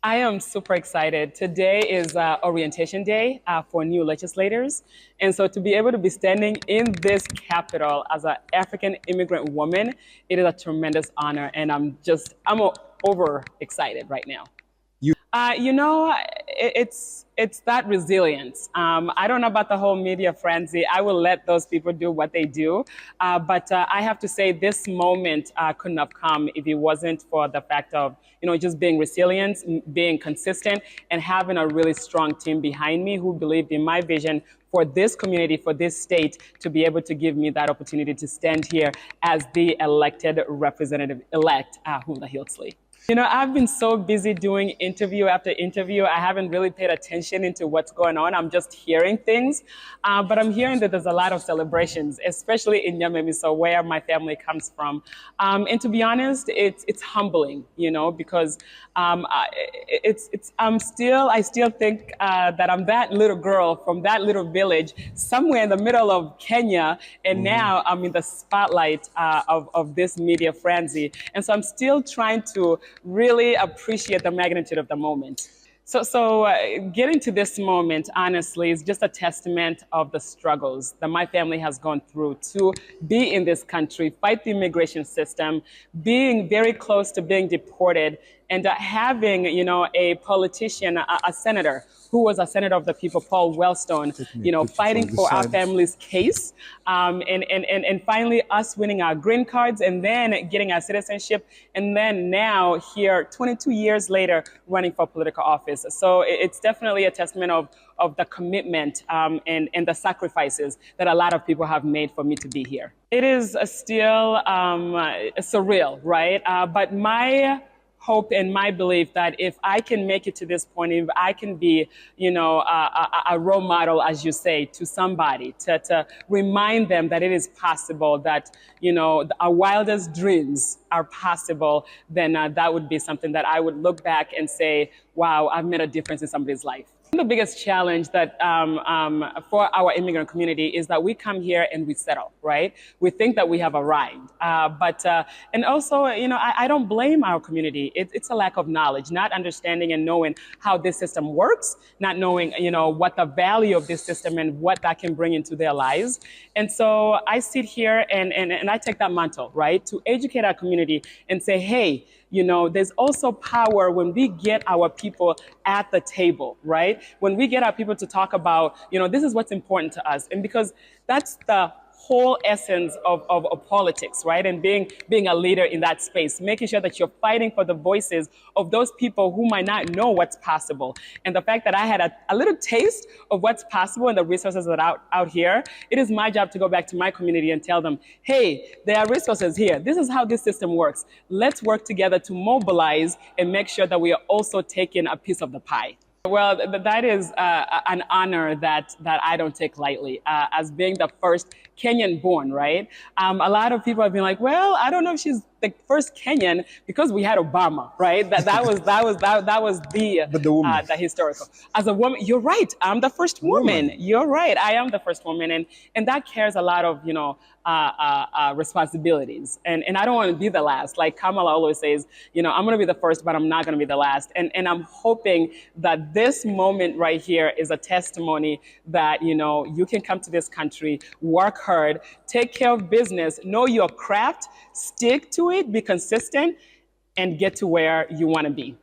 I am super excited. Today is orientation day for new legislators. And so to be able to be standing in this Capitol as an African immigrant woman, it is a tremendous honor. And I'm over excited right now. You know, it's that resilience. I don't know about the whole media frenzy. I will let those people do what they do. But I have to say this moment couldn't have come if it wasn't for the fact of, just being resilient, being consistent, and having a really strong team behind me who believed in my vision for this community, for this state, to be able to give me that opportunity to stand here as the elected representative-elect, Hulda Moraa. I've been so busy doing interview after interview. I haven't really paid attention into what's going on. I'm just hearing things. But I'm hearing that there's a lot of celebrations, especially in Nyamemiso, where my family comes from. And to be honest, it's humbling, because I still think that I'm that little girl from that little village somewhere in the middle of Kenya. And now I'm in the spotlight of this media frenzy. And so I'm still trying to really appreciate the magnitude of the moment. So getting to this moment, honestly, is just a testament of the struggles that my family has gone through to be in this country, fight the immigration system, being very close to being deported, and having, a politician, a senator, who was a senator of the people, Paul Wellstone, fighting for our family's case, and finally us winning our green cards and then getting our citizenship, and then now here, 22 years later, running for political office. So it's definitely a testament of the commitment and the sacrifices that a lot of people have made for me to be here. It is still surreal, right? But my hope and my belief that if I can make it to this point, if I can be, a role model, as you say, to somebody, to remind them that it is possible, that, our wildest dreams are possible, then that would be something that I would look back and say, wow, I've made a difference in somebody's life. The biggest challenge that for our immigrant community is that we come here and we settle, right? We think that we have arrived. And also, I don't blame our community. It's a lack of knowledge, not understanding and knowing how this system works, not knowing, what the value of this system and what that can bring into their lives. And so I sit here and I take that mantle, right, to educate our community and say, hey, there's also power when we get our people at the table, right? When we get our people to talk about, this is what's important to us. And because that's the whole essence of politics, right? And being a leader in that space, making sure that you're fighting for the voices of those people who might not know what's possible. And the fact that I had a little taste of what's possible and the resources that are out here, it is my job to go back to my community and tell them, hey, there are resources here. This is how this system works. Let's work together to mobilize and make sure that we are also taking a piece of the pie. Well, that is an honor that I don't take lightly, as being the first Kenyan born, right? A lot of people have been like, well, I don't know if she's the first Kenyan because we had Obama, right? That was the historical. As a woman, you're right. I'm the first woman. You're right. I am the first woman, and that carries a lot of responsibilities. And I don't want to be the last. Like Kamala always says, I'm going to be the first, but I'm not going to be the last. And I'm hoping that this moment right here is a testimony that, you can come to this country, work hard, take care of business, know your craft, stick to it, be consistent, and get to where you want to be.